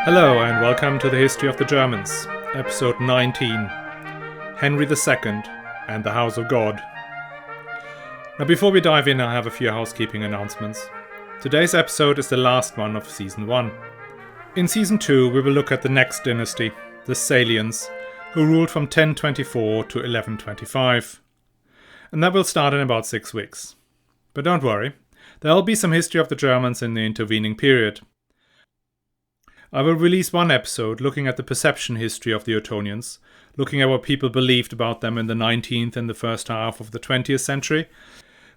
Hello and welcome to the History of the Germans, episode 19, Henry II and the House of God. Now before we dive in, I have a few housekeeping announcements. Today's episode is the last one of Season 1. In Season 2 we will look at the next dynasty, the Salians, who ruled from 1024 to 1125. And that will start in about 6 weeks. But don't worry, there will be some history of the Germans in the intervening period. I will release one episode looking at the perception history of the Ottonians, looking at what people believed about them in the 19th and the first half of the 20th century.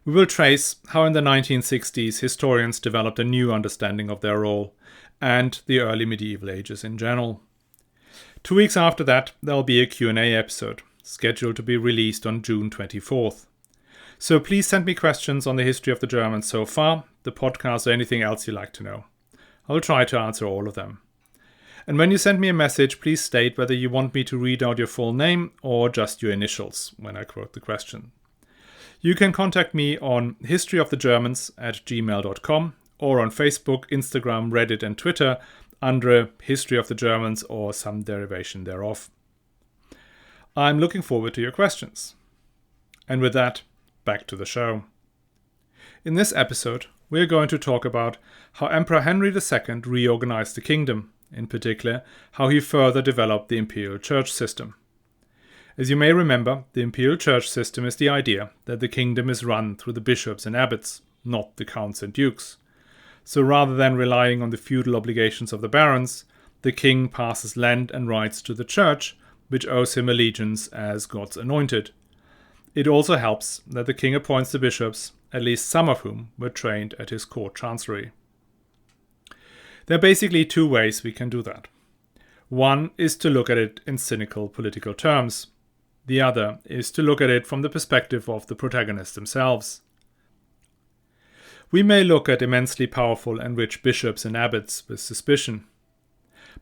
We will trace how in the 1960s historians developed a new understanding of their role, and the early medieval ages in general. 2 weeks after that, there will be a Q&A episode, scheduled to be released on June 24th. So please send me questions on the history of the Germans so far, the podcast, or anything else you'd like to know. I will try to answer all of them. And when you send me a message, please state whether you want me to read out your full name or just your initials when I quote the question. You can contact me on historyofthegermans@gmail.com or on Facebook, Instagram, Reddit and Twitter under History of the Germans or some derivation thereof. I'm looking forward to your questions. And with that, back to the show. In this episode, we are going to talk about how Emperor Henry II reorganized the kingdom, in particular, how he further developed the imperial church system. As you may remember, the imperial church system is the idea that the kingdom is run through the bishops and abbots, not the counts and dukes. So rather than relying on the feudal obligations of the barons, the king passes land and rights to the church, which owes him allegiance as God's anointed. It also helps that the king appoints the bishops, at least some of whom were trained at his court chancery. There are basically two ways we can do that. One is to look at it in cynical political terms. The other is to look at it from the perspective of the protagonists themselves. We may look at immensely powerful and rich bishops and abbots with suspicion.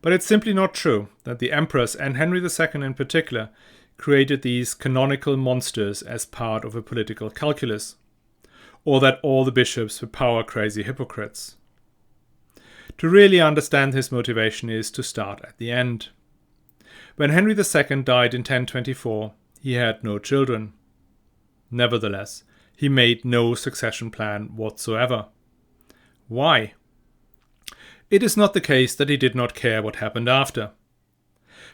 But it's simply not true that the emperors, and Henry II in particular, created these canonical monsters as part of a political calculus, or that all the bishops were power-crazy hypocrites. To really understand his motivation is to start at the end. When Henry II died in 1024, he had no children. Nevertheless, he made no succession plan whatsoever. Why? It is not the case that he did not care what happened after.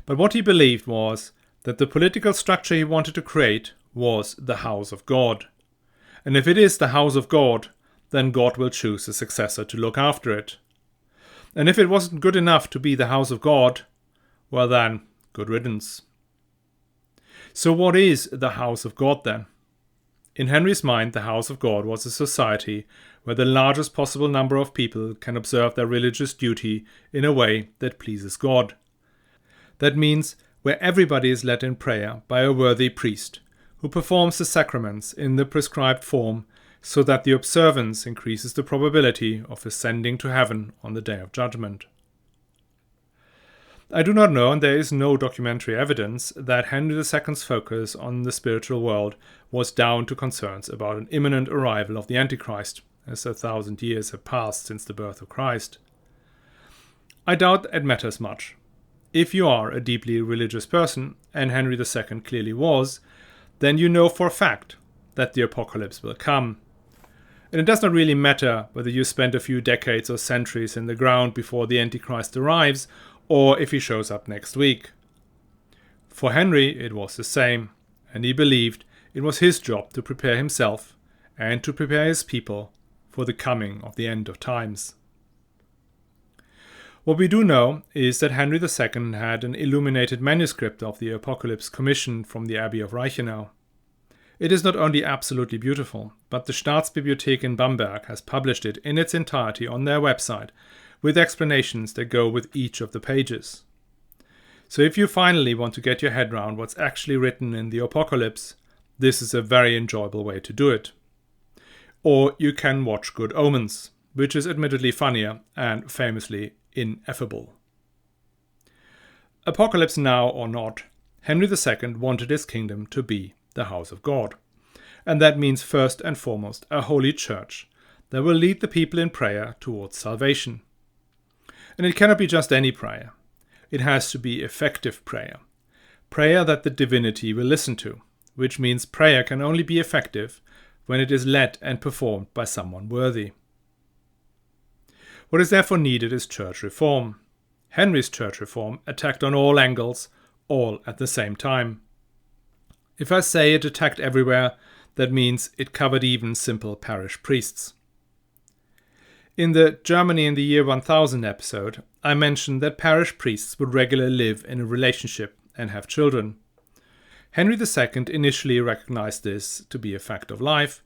But what he believed was that the political structure he wanted to create was the house of God. And if it is the house of God, then God will choose a successor to look after it. And if it wasn't good enough to be the house of God, well then, good riddance. So what is the house of God then? In Henry's mind, the house of God was a society where the largest possible number of people can observe their religious duty in a way that pleases God. That means where everybody is led in prayer by a worthy priest, who performs the sacraments in the prescribed form so that the observance increases the probability of ascending to heaven on the day of judgment. I do not know, and there is no documentary evidence, that Henry II's focus on the spiritual world was down to concerns about an imminent arrival of the Antichrist, as 1,000 years have passed since the birth of Christ. I doubt it matters much. If you are a deeply religious person, and Henry II clearly was, then you know for a fact that the apocalypse will come. And it does not really matter whether you spend a few decades or centuries in the ground before the Antichrist arrives, or if he shows up next week. For Henry, it was the same, and he believed it was his job to prepare himself and to prepare his people for the coming of the end of times. What we do know is that Henry II had an illuminated manuscript of the Apocalypse commissioned from the Abbey of Reichenau. It is not only absolutely beautiful, but the Staatsbibliothek in Bamberg has published it in its entirety on their website, with explanations that go with each of the pages. So if you finally want to get your head around what's actually written in the Apocalypse, this is a very enjoyable way to do it. Or you can watch Good Omens, which is admittedly funnier and famously ineffable. Apocalypse now or not, Henry II wanted his kingdom to be the house of God. And that means first and foremost a holy church that will lead the people in prayer towards salvation. And it cannot be just any prayer. It has to be effective prayer. Prayer that the divinity will listen to, which means prayer can only be effective when it is led and performed by someone worthy. What is therefore needed is church reform. Henry's church reform attacked on all angles, all at the same time. If I say it attacked everywhere, that means it covered even simple parish priests. In the Germany in the year 1000 episode, I mentioned that parish priests would regularly live in a relationship and have children. Henry II initially recognized this to be a fact of life,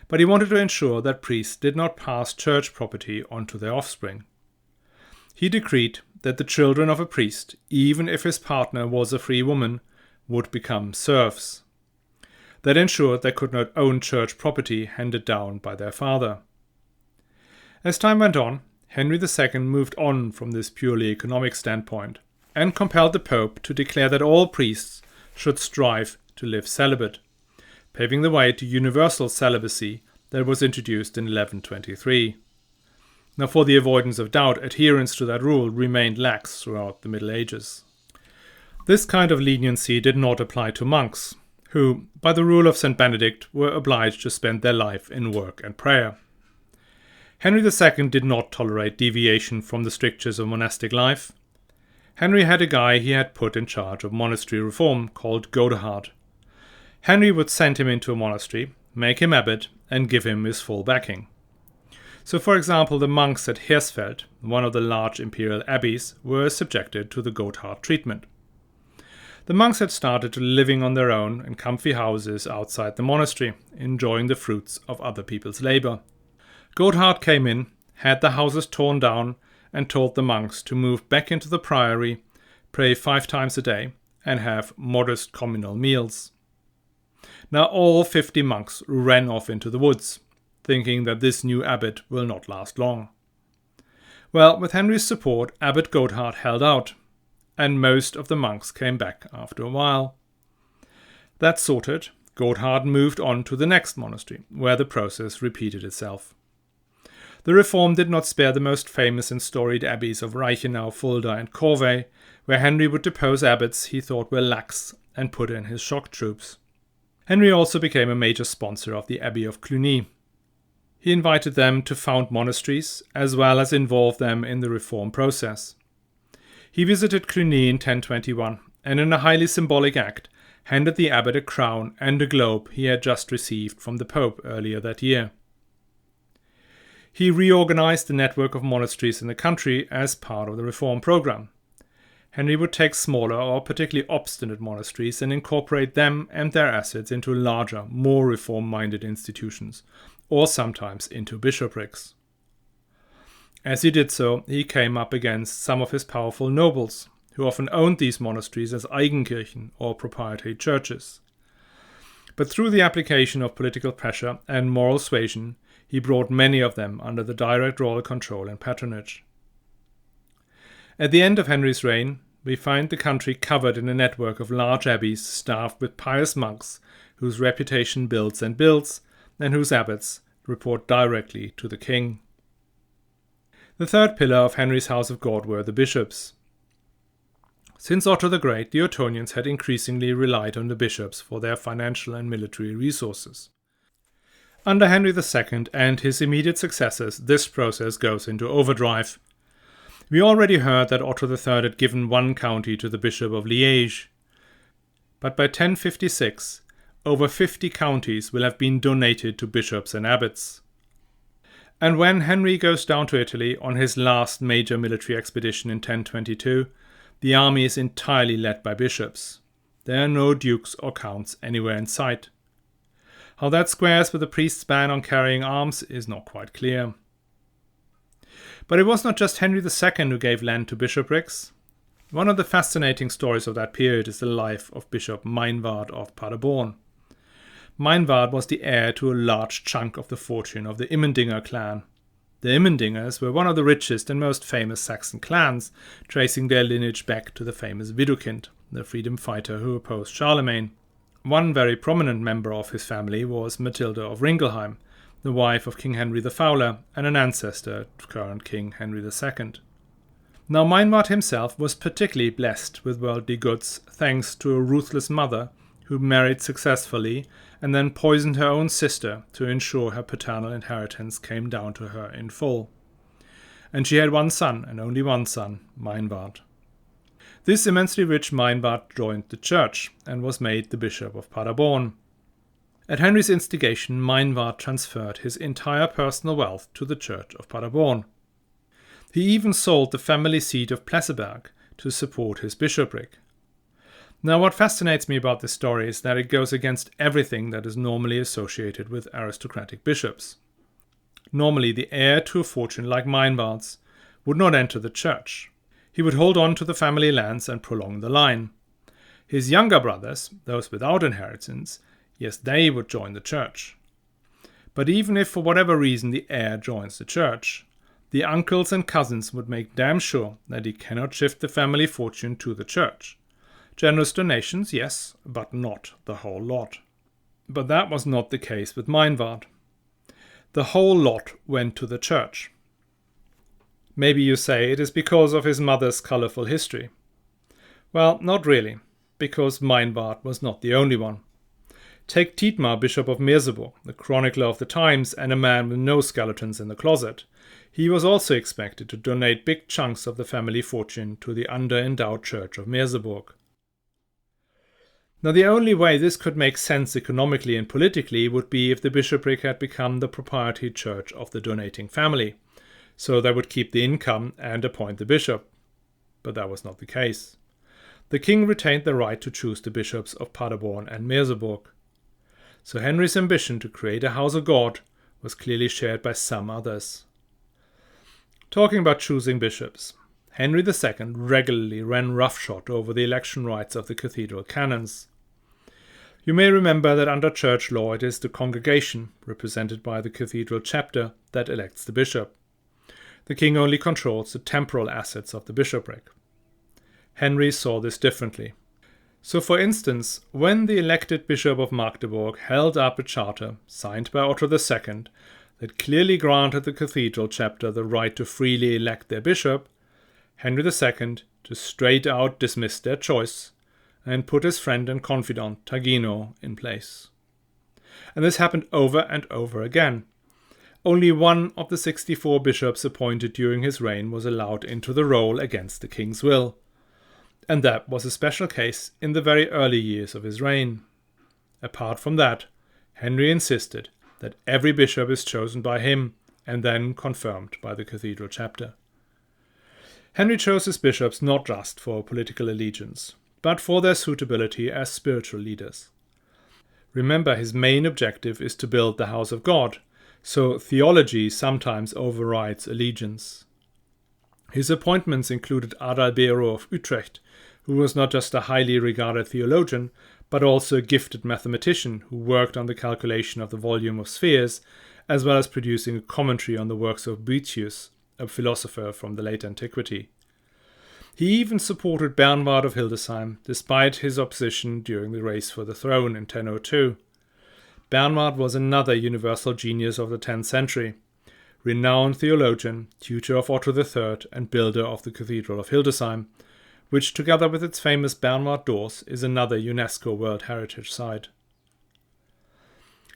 but he wanted to ensure that priests did not pass church property on to their offspring. He decreed that the children of a priest, even if his partner was a free woman, would become serfs. That ensured they could not own church property handed down by their father. As time went on, Henry II moved on from this purely economic standpoint and compelled the Pope to declare that all priests should strive to live celibate, paving the way to universal celibacy that was introduced in 1123. Now, for the avoidance of doubt, adherence to that rule remained lax throughout the Middle Ages. This kind of leniency did not apply to monks, who, by the rule of St. Benedict, were obliged to spend their life in work and prayer. Henry II did not tolerate deviation from the strictures of monastic life. Henry had a guy he had put in charge of monastery reform called Godehard. Henry would send him into a monastery, make him abbot, and give him his full backing. So, for example, the monks at Hersfeld, one of the large imperial abbeys, were subjected to the Godehard treatment. The monks had started to living on their own in comfy houses outside the monastery, enjoying the fruits of other people's labor. Godehard came in, had the houses torn down, and told the monks to move back into the priory, pray 5 times a day, and have modest communal meals. Now all 50 monks ran off into the woods, thinking that this new abbot will not last long. Well, with Henry's support, Abbot Godehard held out, and most of the monks came back after a while. That sorted, Godehard moved on to the next monastery, where the process repeated itself. The reform did not spare the most famous and storied abbeys of Reichenau, Fulda and Corvey, where Henry would depose abbots he thought were lax and put in his shock troops. Henry also became a major sponsor of the Abbey of Cluny. He invited them to found monasteries, as well as involve them in the reform process. He visited Cluny in 1021, and in a highly symbolic act, handed the abbot a crown and a globe he had just received from the Pope earlier that year. He reorganized the network of monasteries in the country as part of the reform program. Henry would take smaller or particularly obstinate monasteries and incorporate them and their assets into larger, more reform-minded institutions, or sometimes into bishoprics. As he did so, he came up against some of his powerful nobles, who often owned these monasteries as Eigenkirchen or proprietary churches. But through the application of political pressure and moral suasion, he brought many of them under the direct royal control and patronage. At the end of Henry's reign, we find the country covered in a network of large abbeys staffed with pious monks whose reputation builds and builds, and whose abbots report directly to the king. The third pillar of Henry's House of God were the bishops. Since Otto the Great, the Ottonians had increasingly relied on the bishops for their financial and military resources. Under Henry II and his immediate successors, this process goes into overdrive. We already heard that Otto III had given one county to the Bishop of Liège. But by 1056, over 50 counties will have been donated to bishops and abbots. And when Henry goes down to Italy on his last major military expedition in 1022, the army is entirely led by bishops. There are no dukes or counts anywhere in sight. How that squares with the priest's ban on carrying arms is not quite clear. But it was not just Henry II who gave land to bishoprics. One of the fascinating stories of that period is the life of Bishop Meinward of Paderborn. Meinward was the heir to a large chunk of the fortune of the Immendinger clan. The Immendingers were one of the richest and most famous Saxon clans, tracing their lineage back to the famous Widukind, the freedom fighter who opposed Charlemagne. One very prominent member of his family was Matilda of Ringelheim, the wife of King Henry the Fowler and an ancestor to current King Henry II. Now Meinward himself was particularly blessed with worldly goods thanks to a ruthless mother who married successfully and then poisoned her own sister to ensure her paternal inheritance came down to her in full. And she had one son, and only one son, Meinward. This immensely rich Meinward joined the church and was made the Bishop of Paderborn. At Henry's instigation, Meinward transferred his entire personal wealth to the Church of Paderborn. He even sold the family seat of Plesseberg to support his bishopric. Now, what fascinates me about this story is that it goes against everything that is normally associated with aristocratic bishops. Normally, the heir to a fortune like Meinward's would not enter the church. He would hold on to the family lands and prolong the line. His younger brothers, those without inheritance, yes, they would join the church. But even if for whatever reason the heir joins the church, the uncles and cousins would make damn sure that he cannot shift the family fortune to the church. Generous donations, yes, but not the whole lot. But that was not the case with Meinward. The whole lot went to the church. Maybe you say it is because of his mother's colourful history. Well, not really, because Meinward was not the only one. Take Dietmar, Bishop of Merseburg, the chronicler of the times and a man with no skeletons in the closet. He was also expected to donate big chunks of the family fortune to the under-endowed Church of Merseburg. Now, the only way this could make sense economically and politically would be if the bishopric had become the proprietary church of the donating family, so they would keep the income and appoint the bishop. But that was not the case. The king retained the right to choose the bishops of Paderborn and Merseburg. So Henry's ambition to create a house of God was clearly shared by some others. Talking about choosing bishops, Henry II regularly ran roughshod over the election rights of the cathedral canons. You may remember that under church law it is the congregation, represented by the cathedral chapter, that elects the bishop. The king only controls the temporal assets of the bishopric. Henry saw this differently. So, for instance, when the elected Bishop of Magdeburg held up a charter signed by Otto II that clearly granted the cathedral chapter the right to freely elect their bishop, Henry II just straight out dismissed their choice and put his friend and confidant Tagino in place. And this happened over and over again. Only one of the 64 bishops appointed during his reign was allowed into the role against the king's will. And that was a special case in the very early years of his reign. Apart from that, Henry insisted that every bishop is chosen by him and then confirmed by the cathedral chapter. Henry chose his bishops not just for political allegiance, but for their suitability as spiritual leaders. Remember, his main objective is to build the house of God, so theology sometimes overrides allegiance. His appointments included Adalbero of Utrecht, who was not just a highly regarded theologian, but also a gifted mathematician who worked on the calculation of the volume of spheres, as well as producing a commentary on the works of Pious, a philosopher from the late antiquity. He even supported Bernward of Hildesheim, despite his opposition during the race for the throne in 1002. Bernward was another universal genius of the 10th century, renowned theologian, tutor of Otto III and builder of the Cathedral of Hildesheim, which together with its famous Bernward doors is another UNESCO World Heritage Site.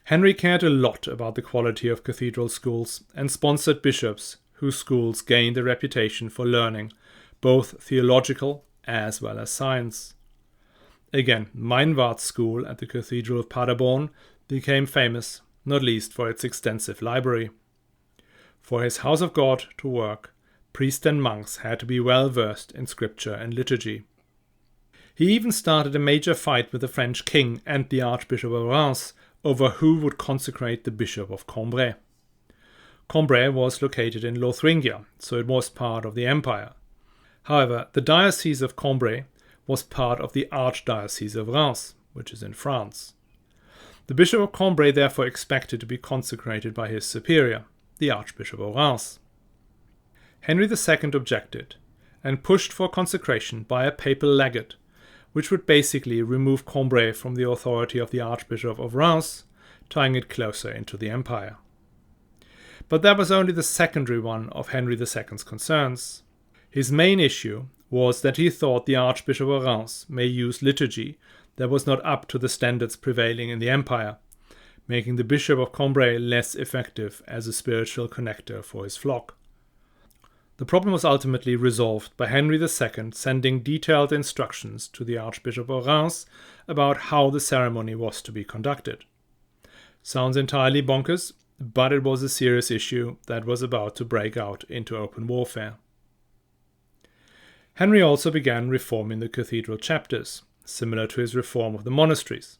Henry cared a lot about the quality of cathedral schools and sponsored bishops whose schools gained a reputation for learning, both theological as well as science. Again, Meinward's school at the Cathedral of Paderborn became famous, not least for its extensive library. For his house of God to work, priests and monks had to be well versed in scripture and liturgy. He even started a major fight with the French king and the Archbishop of Reims over who would consecrate the Bishop of Cambrai. Cambrai was located in Lothringia, so it was part of the empire. However, the Diocese of Cambrai was part of the Archdiocese of Reims, which is in France. The Bishop of Cambrai therefore expected to be consecrated by his superior, the Archbishop of Reims. Henry II objected and pushed for consecration by a papal legate, which would basically remove Cambrai from the authority of the Archbishop of Reims, tying it closer into the empire. But that was only the secondary one of Henry II's concerns. His main issue was that he thought the Archbishop of Reims may use liturgy that was not up to the standards prevailing in the empire, making the Bishop of Cambrai less effective as a spiritual connector for his flock. The problem was ultimately resolved by Henry II sending detailed instructions to the Archbishop of Reims about how the ceremony was to be conducted. Sounds entirely bonkers, but it was a serious issue that was about to break out into open warfare. Henry also began reforming the cathedral chapters, similar to his reform of the monasteries.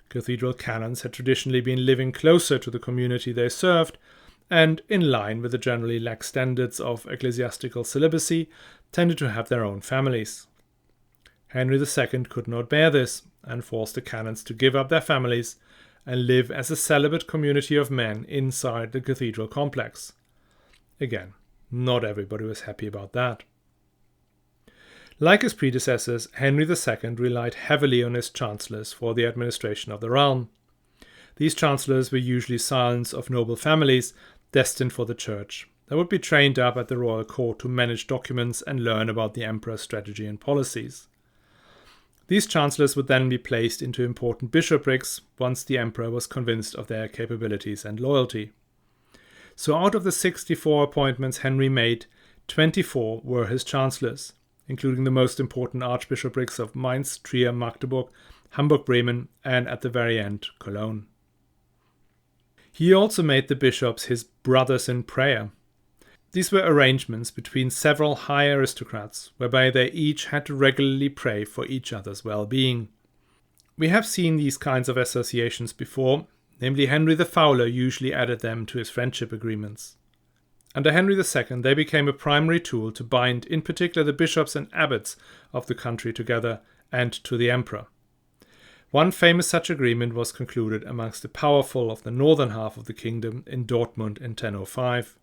Cathedral canons had traditionally been living closer to the community they served, and, in line with the generally lax standards of ecclesiastical celibacy, tended to have their own families. Henry II could not bear this, and forced the canons to give up their families and live as a celibate community of men inside the cathedral complex. Again, not everybody was happy about that. Like his predecessors, Henry II relied heavily on his chancellors for the administration of the realm. These chancellors were usually scions of noble families destined for the church that would be trained up at the royal court to manage documents and learn about the emperor's strategy and policies. These chancellors would then be placed into important bishoprics once the emperor was convinced of their capabilities and loyalty. So out of the 64 appointments Henry made, 24 were his chancellors, including the most important archbishoprics of Mainz, Trier, Magdeburg, Hamburg, Bremen, and at the very end, Cologne. He also made the bishops his brothers in prayer. These were arrangements between several high aristocrats, whereby they each had to regularly pray for each other's well-being. We have seen these kinds of associations before, namely Henry the Fowler usually added them to his friendship agreements. Under Henry II, they became a primary tool to bind in particular the bishops and abbots of the country together and to the emperor. One famous such agreement was concluded amongst the powerful of the northern half of the kingdom in Dortmund in 1005.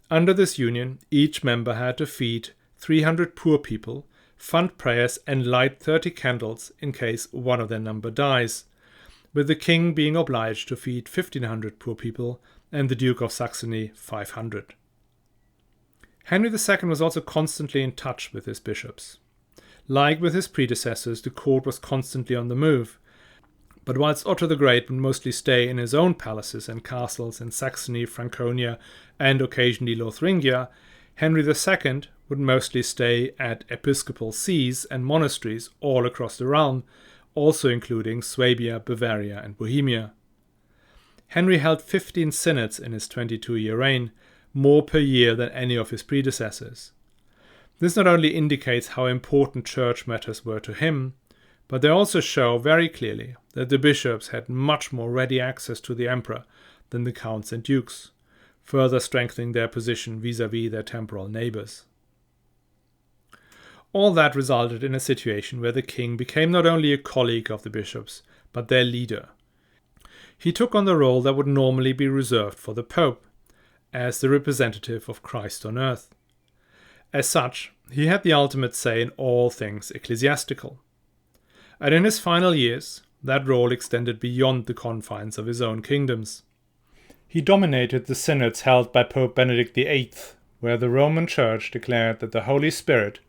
Under this union, each member had to feed 300 poor people, fund prayers, and light 30 candles in case one of their number dies, with the king being obliged to feed 1,500 poor people and the Duke of Saxony 500. Henry II was also constantly in touch with his bishops. Like with his predecessors, the court was constantly on the move, but whilst Otto the Great would mostly stay in his own palaces and castles in Saxony, Franconia, and occasionally Lotharingia, Henry II would mostly stay at episcopal sees and monasteries all across the realm, also including Swabia, Bavaria, and Bohemia. Henry held 15 synods in his 22-year reign, more per year than any of his predecessors. This not only indicates how important church matters were to him, but they also show very clearly that the bishops had much more ready access to the emperor than the counts and dukes, further strengthening their position vis-à-vis their temporal neighbors. All that resulted in a situation where the king became not only a colleague of the bishops, but their leader. He took on the role that would normally be reserved for the Pope, as the representative of Christ on earth. As such, he had the ultimate say in all things ecclesiastical. And in his final years, that role extended beyond the confines of his own kingdoms. He dominated the synods held by Pope Benedict VIII, where the Roman Church declared that the Holy Spirit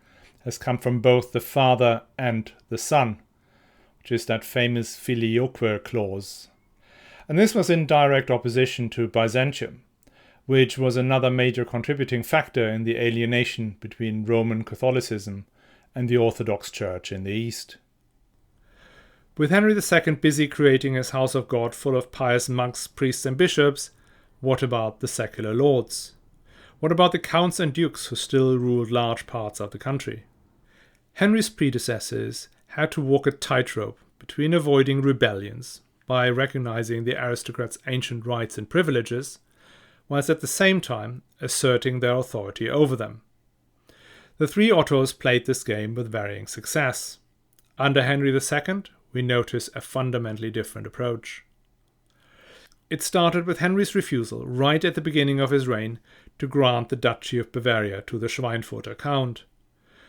has come from both the Father and the Son, which is that famous filioque clause. And this was in direct opposition to Byzantium, which was another major contributing factor in the alienation between Roman Catholicism and the Orthodox Church in the East. With Henry II busy creating his house of God full of pious monks, priests, and bishops, what about the secular lords? What about the counts and dukes who still ruled large parts of the country? Henry's predecessors had to walk a tightrope between avoiding rebellions by recognizing the aristocrats' ancient rights and privileges, whilst at the same time asserting their authority over them. The three Ottos played this game with varying success. Under Henry II, we notice a fundamentally different approach. It started with Henry's refusal, right at the beginning of his reign, to grant the Duchy of Bavaria to the Schweinfurter Count,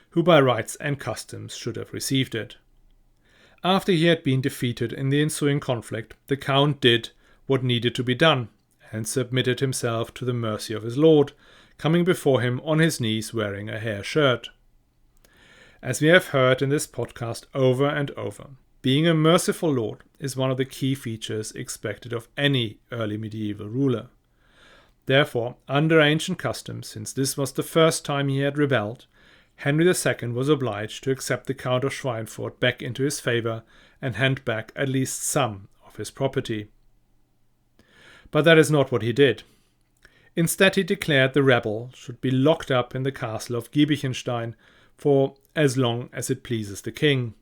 who by rights and customs should have received it. After he had been defeated in the ensuing conflict, the Count did what needed to be done, and submitted himself to the mercy of his lord, coming before him on his knees wearing a hair shirt. As we have heard in this podcast over and over, being a merciful lord is one of the key features expected of any early medieval ruler. Therefore, under ancient custom, since this was the first time he had rebelled, Henry II was obliged to accept the Count of Schweinfurt back into his favour and hand back at least some of his property. But that is not what he did. Instead, he declared the rebel should be locked up in the castle of Giebichenstein for as long as it pleases the king.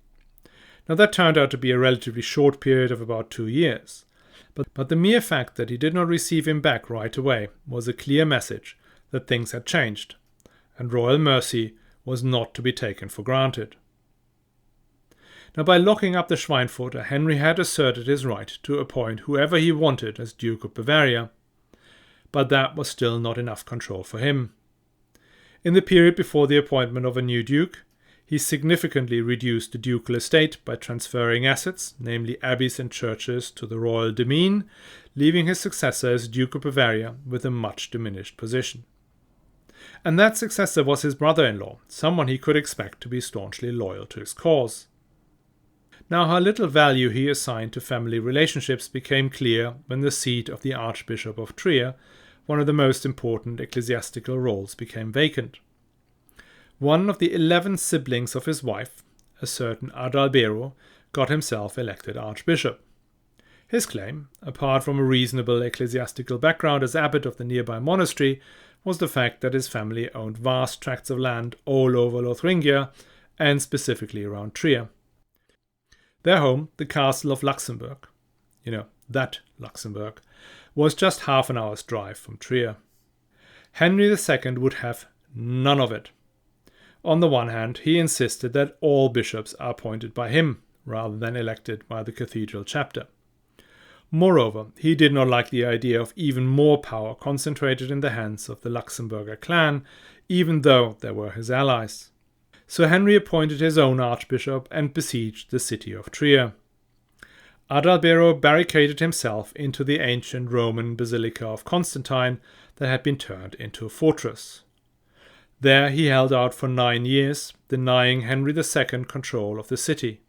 Now that turned out to be a relatively short period of about 2 years, but the mere fact that he did not receive him back right away was a clear message that things had changed, and royal mercy was not to be taken for granted. Now, by locking up the Schweinfurter, Henry had asserted his right to appoint whoever he wanted as Duke of Bavaria, but that was still not enough control for him. In the period before the appointment of a new duke, he significantly reduced the ducal estate by transferring assets, namely abbeys and churches, to the royal demesne, leaving his successor as Duke of Bavaria with a much diminished position. And that successor was his brother-in-law, someone he could expect to be staunchly loyal to his cause. Now, how little value he assigned to family relationships became clear when the seat of the Archbishop of Trier, one of the most important ecclesiastical roles, became vacant. One of the 11 siblings of his wife, a certain Adalbero, got himself elected archbishop. His claim, apart from a reasonable ecclesiastical background as abbot of the nearby monastery, was the fact that his family owned vast tracts of land all over Lotharingia, and specifically around Trier. Their home, the castle of Luxembourg, that Luxembourg, was just half an hour's drive from Trier. Henry II would have none of it. On the one hand, he insisted that all bishops are appointed by him, rather than elected by the cathedral chapter. Moreover, he did not like the idea of even more power concentrated in the hands of the Luxemburger clan, even though they were his allies. So Henry appointed his own archbishop and besieged the city of Trier. Adalbero barricaded himself into the ancient Roman Basilica of Constantine that had been turned into a fortress. There he held out for 9 years, denying Henry II control of the city.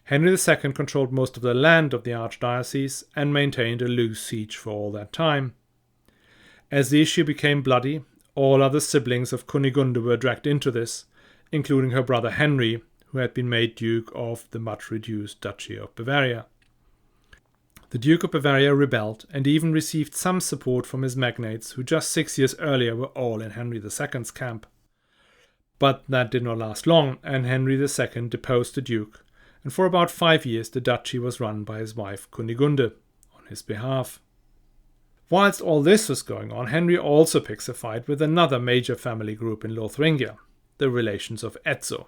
Henry II controlled most of the land of the archdiocese and maintained a loose siege for all that time. As the issue became bloody, all other siblings of Kunigunde were dragged into this, including her brother Henry, who had been made Duke of the much-reduced Duchy of Bavaria. The Duke of Bavaria rebelled and even received some support from his magnates, who just 6 years earlier were all in Henry II's camp. But that did not last long, and Henry II deposed the Duke, and for about 5 years the duchy was run by his wife Kunigunde on his behalf. Whilst all this was going on, Henry also picks a fight with another major family group in Lotharingia, the relations of Etzo.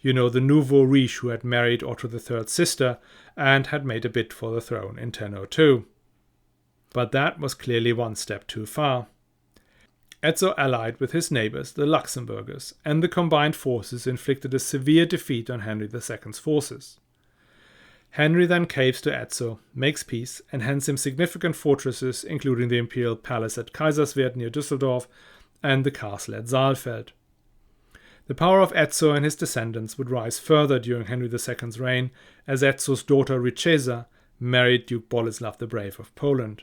The nouveau riche who had married Otto III's sister and had made a bid for the throne in 1002. But that was clearly one step too far. Etzo allied with his neighbours, the Luxemburgers, and the combined forces inflicted a severe defeat on Henry II's forces. Henry then caves to Etzo, makes peace, and hands him significant fortresses, including the imperial palace at Kaiserswerth near Düsseldorf and the castle at Saalfeld. The power of Etzo and his descendants would rise further during Henry II's reign, as Etzo's daughter Richeza married Duke Boleslav the Brave of Poland.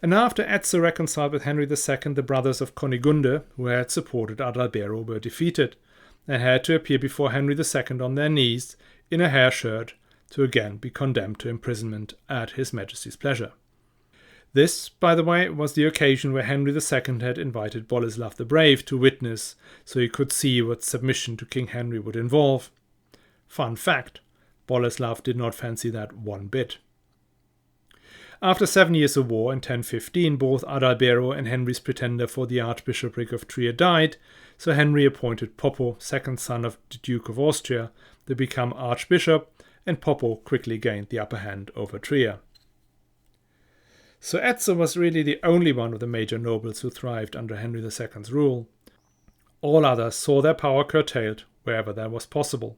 And after Etzo reconciled with Henry II, the brothers of Kunigunde, who had supported Adalbero, were defeated, and had to appear before Henry II on their knees in a hair shirt to again be condemned to imprisonment at His Majesty's pleasure. This, by the way, was the occasion where Henry II had invited Boleslav the Brave to witness, so he could see what submission to King Henry would involve. Fun fact, Boleslav did not fancy that one bit. After 7 years of war in 1015, both Adalbero and Henry's pretender for the Archbishopric of Trier died, so Henry appointed Poppo, second son of the Duke of Austria, to become Archbishop, and Poppo quickly gained the upper hand over Trier. So Etzo was really the only one of the major nobles who thrived under Henry II's rule. All others saw their power curtailed wherever that was possible.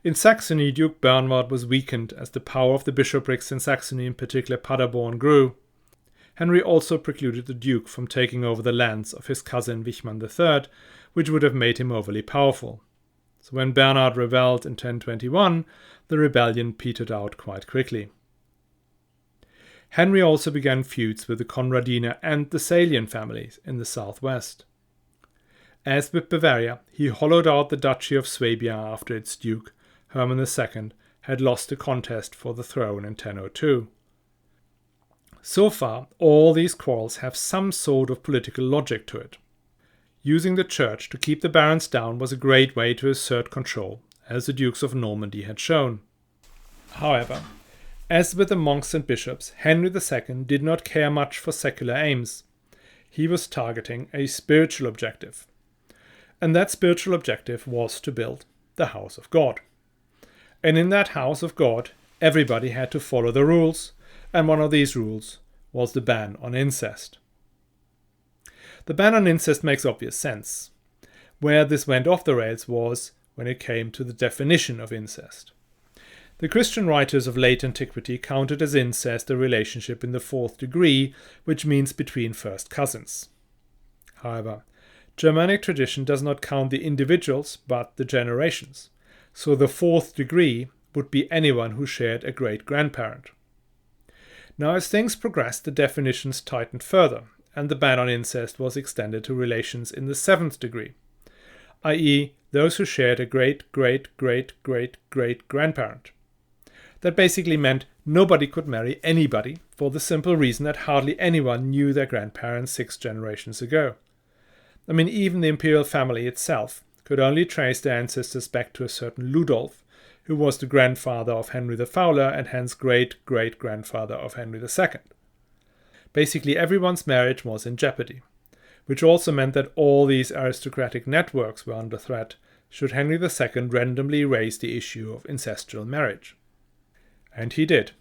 In Saxony, Duke Bernward was weakened as the power of the bishoprics in Saxony, in particular Paderborn, grew. Henry also precluded the Duke from taking over the lands of his cousin Wichmann III, which would have made him overly powerful. So when Bernard rebelled in 1021, the rebellion petered out quite quickly. Henry also began feuds with the Conradiner and the Salian families in the southwest. As with Bavaria, he hollowed out the Duchy of Swabia after its Duke, Hermann II, had lost the contest for the throne in 1002. So far, all these quarrels have some sort of political logic to it. Using the church to keep the barons down was a great way to assert control, as the Dukes of Normandy had shown. However, as with the monks and bishops, Henry II did not care much for secular aims. He was targeting a spiritual objective. And that spiritual objective was to build the house of God. And in that house of God, everybody had to follow the rules, and one of these rules was the ban on incest. The ban on incest makes obvious sense. Where this went off the rails was when it came to the definition of incest. The Christian writers of late antiquity counted as incest a relationship in the fourth degree, which means between first cousins. However, Germanic tradition does not count the individuals but the generations, so the fourth degree would be anyone who shared a great-grandparent. Now as things progressed, the definitions tightened further, and the ban on incest was extended to relations in the seventh degree, i.e. those who shared a great-great-great-great-great-grandparent. That basically meant nobody could marry anybody for the simple reason that hardly anyone knew their grandparents 6 generations ago. I mean, even the imperial family itself could only trace their ancestors back to a certain Ludolf, who was the grandfather of Henry the Fowler and hence great-great-grandfather of Henry II. Basically, everyone's marriage was in jeopardy, which also meant that all these aristocratic networks were under threat should Henry II randomly raise the issue of incestual marriage. And he did.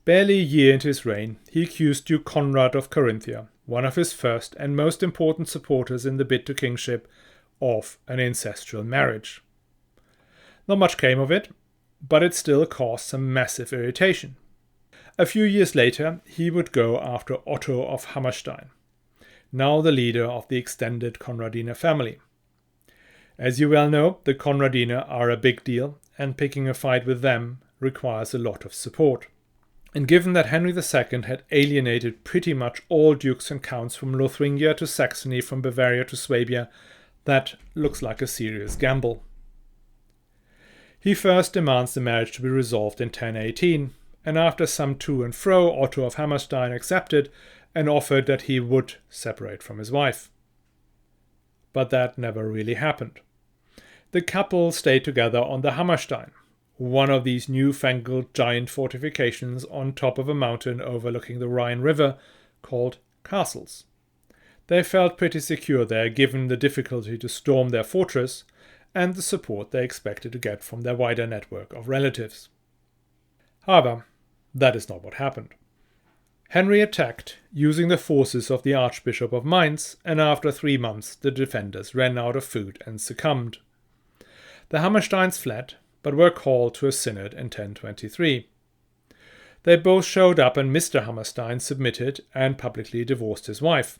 Barely a year into his reign, he accused Duke Conrad of Carinthia, one of his first and most important supporters in the bid to kingship, of an incestual marriage. Not much came of it, but it still caused some massive irritation. A few years later, he would go after Otto of Hammerstein, now the leader of the extended Conradiner family. As you well know, the Conradiner are a big deal, and picking a fight with them requires a lot of support. And given that Henry II had alienated pretty much all dukes and counts from Lothringia to Saxony, from Bavaria to Swabia, that looks like a serious gamble. He first demands the marriage to be resolved in 1018, and after some to and fro, Otto of Hammerstein accepted and offered that he would separate from his wife. But that never really happened. The couple stayed together on the Hammerstein, one of these newfangled giant fortifications on top of a mountain overlooking the Rhine River called castles. They felt pretty secure there given the difficulty to storm their fortress and the support they expected to get from their wider network of relatives. However, that is not what happened. Henry attacked using the forces of the Archbishop of Mainz, and after 3 months the defenders ran out of food and succumbed. The Hammersteins fled, but were called to a synod in 1023. They both showed up and Mr. Hammerstein submitted and publicly divorced his wife.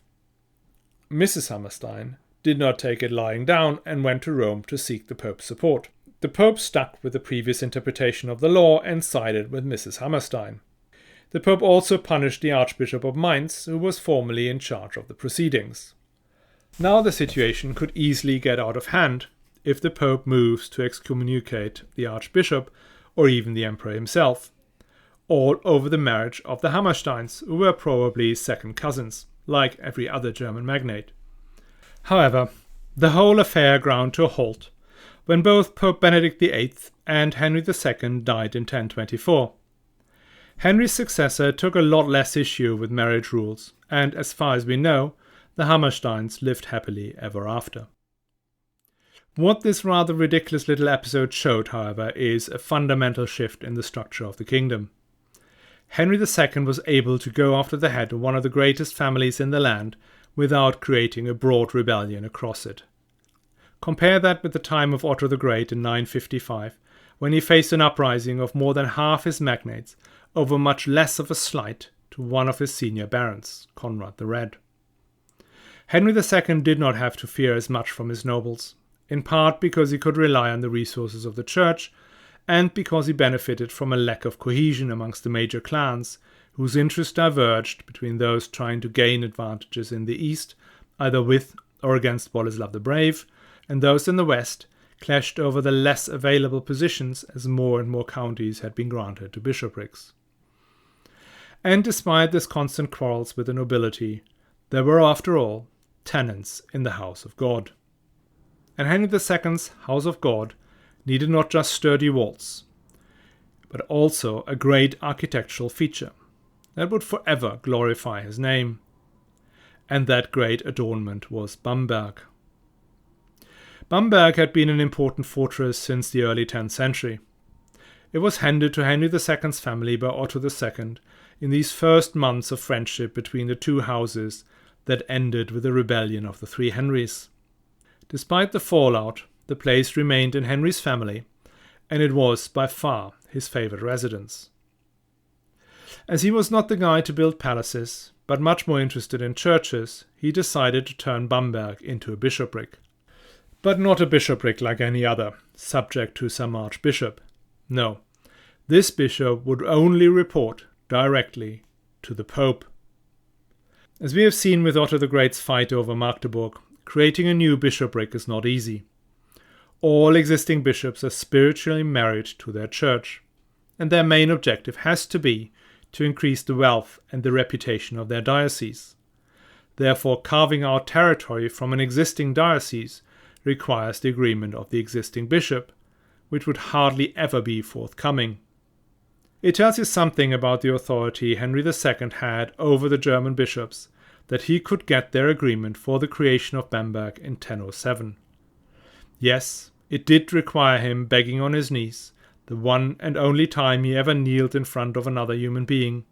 Mrs. Hammerstein did not take it lying down and went to Rome to seek the Pope's support. The Pope stuck with the previous interpretation of the law and sided with Mrs. Hammerstein. The Pope also punished the Archbishop of Mainz, who was formerly in charge of the proceedings. Now the situation could easily get out of hand if the Pope moves to excommunicate the Archbishop or even the Emperor himself, all over the marriage of the Hammersteins, who were probably second cousins, like every other German magnate. However, the whole affair ground to a halt when both Pope Benedict VIII and Henry II died in 1024. Henry's successor took a lot less issue with marriage rules, and as far as we know, the Hammersteins lived happily ever after. What this rather ridiculous little episode showed, however, is a fundamental shift in the structure of the kingdom. Henry II was able to go after the head of one of the greatest families in the land without creating a broad rebellion across it. Compare that with the time of Otto the Great in 955, when he faced an uprising of more than half his magnates over much less of a slight to one of his senior barons, Conrad the Red. Henry II did not have to fear as much from his nobles, in part because he could rely on the resources of the church, and because he benefited from a lack of cohesion amongst the major clans, whose interests diverged between those trying to gain advantages in the east, either with or against Boleslav the Brave, and those in the west clashed over the less available positions as more and more counties had been granted to bishoprics. And despite this constant quarrels with the nobility, there were, after all, tenants in the house of God. And Henry II's house of God needed not just sturdy walls, but also a great architectural feature that would forever glorify his name. And that great adornment was Bamberg. Bamberg had been an important fortress since the early 10th century. It was handed to Henry II's family by Otto II in these first months of friendship between the two houses that ended with the rebellion of the Three Henrys. Despite the fallout, the place remained in Henry's family, and it was by far his favourite residence. As he was not the guy to build palaces, but much more interested in churches, he decided to turn Bamberg into a bishopric. But not a bishopric like any other, subject to some archbishop. No, this bishop would only report directly to the Pope. As we have seen with Otto the Great's fight over Magdeburg, creating a new bishopric is not easy. All existing bishops are spiritually married to their church, and their main objective has to be to increase the wealth and the reputation of their diocese. Therefore, carving out territory from an existing diocese requires the agreement of the existing bishop, which would hardly ever be forthcoming. It tells you something about the authority Henry II had over the German bishops that he could get their agreement for the creation of Bamberg in 1007. Yes, it did require him begging on his knees, the one and only time he ever kneeled in front of another human being.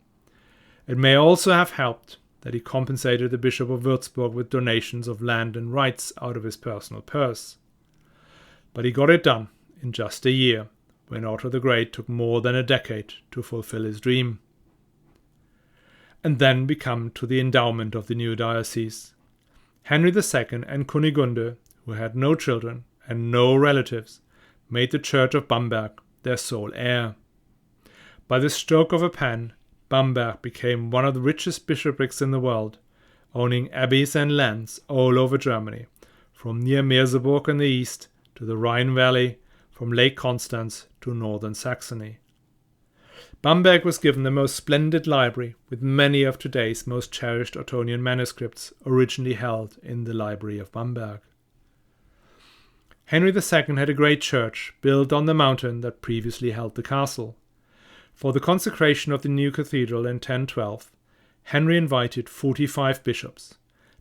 It may also have helped that he compensated the Bishop of Würzburg with donations of land and rights out of his personal purse. But he got it done in just a year, when Otto the Great took more than a decade to fulfill his dream. And then we come to the endowment of the new diocese. Henry II and Kunigunde, who had no children and no relatives, made the Church of Bamberg their sole heir. By the stroke of a pen, Bamberg became one of the richest bishoprics in the world, owning abbeys and lands all over Germany, from near Merseburg in the east to the Rhine Valley, from Lake Constance to northern Saxony. Bamberg was given the most splendid library, with many of today's most cherished Ottonian manuscripts originally held in the Library of Bamberg. Henry II had a great church built on the mountain that previously held the castle. For the consecration of the new cathedral in 1012, Henry invited 45 bishops,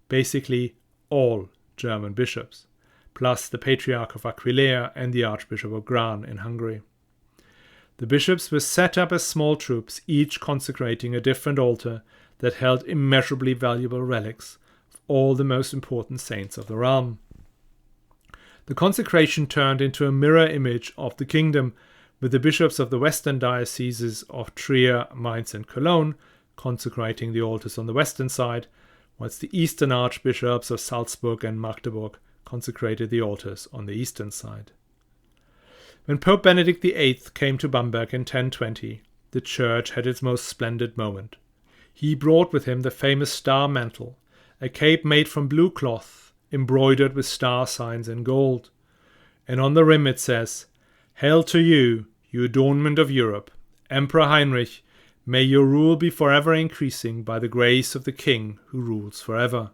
basically all German bishops, plus the Patriarch of Aquileia and the Archbishop of Gran in Hungary. The bishops were set up as small troops, each consecrating a different altar that held immeasurably valuable relics of all the most important saints of the realm. The consecration turned into a mirror image of the kingdom, with the bishops of the western dioceses of Trier, Mainz and Cologne consecrating the altars on the western side, whilst the eastern archbishops of Salzburg and Magdeburg consecrated the altars on the eastern side. When Pope Benedict VIII came to Bamberg in 1020, the church had its most splendid moment. He brought with him the famous star mantle, a cape made from blue cloth, embroidered with star signs in gold. And on the rim it says, "Hail to you, you adornment of Europe, Emperor Heinrich, may your rule be forever increasing by the grace of the King who rules forever."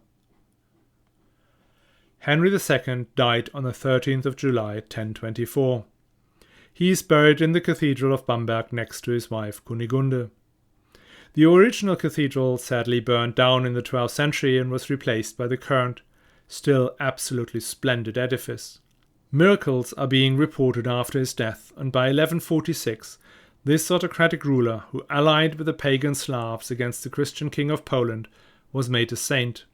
Henry II died on the 13th of July 1024. He is buried in the Cathedral of Bamberg next to his wife Kunigunde. The original cathedral sadly burned down in the 12th century and was replaced by the current, still absolutely splendid edifice. Miracles are being reported after his death, and by 1146 this autocratic ruler, who allied with the pagan Slavs against the Christian king of Poland, was made a saint.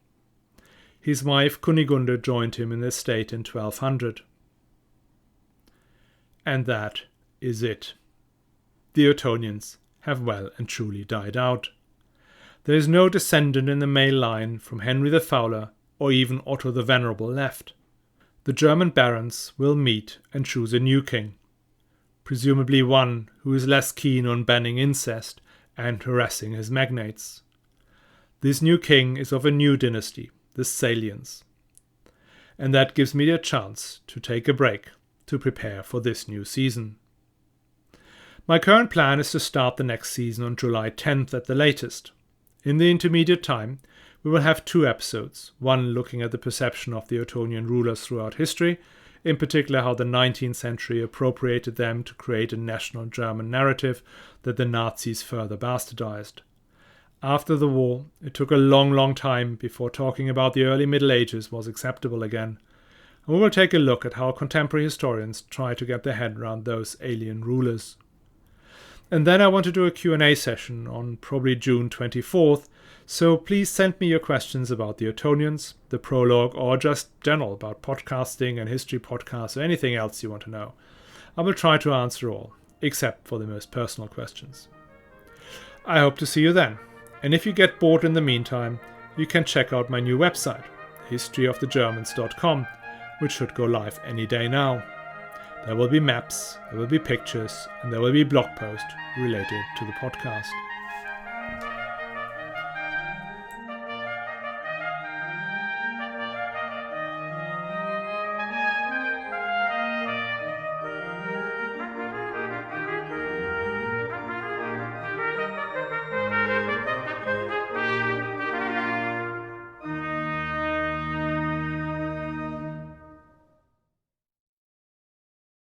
His wife Kunigunde joined him in the state in 1200. And that is it. The Ottonians have well and truly died out. There is no descendant in the male line from Henry the Fowler or even Otto the Venerable left. The German barons will meet and choose a new king, presumably one who is less keen on banning incest and harassing his magnates. This new king is of a new dynasty, the Salians. And that gives me a chance to take a break to prepare for this new season. My current plan is to start the next season on July 10th at the latest. In the intermediate time, we will have 2 episodes, one looking at the perception of the Ottonian rulers throughout history, in particular how the 19th century appropriated them to create a national German narrative that the Nazis further bastardized. After the war, it took a long time before talking about the early Middle Ages was acceptable again. And we will take a look at how contemporary historians try to get their head around those alien rulers. And then I want to do a Q&A session on probably June 24th, so please send me your questions about the Ottonians, the prologue, or just general about podcasting and history podcasts or anything else you want to know. I will try to answer all, except for the most personal questions. I hope to see you then. And if you get bored in the meantime, you can check out my new website, historyofthegermans.com, which should go live any day now. There will be maps, there will be pictures, and there will be blog posts related to the podcast.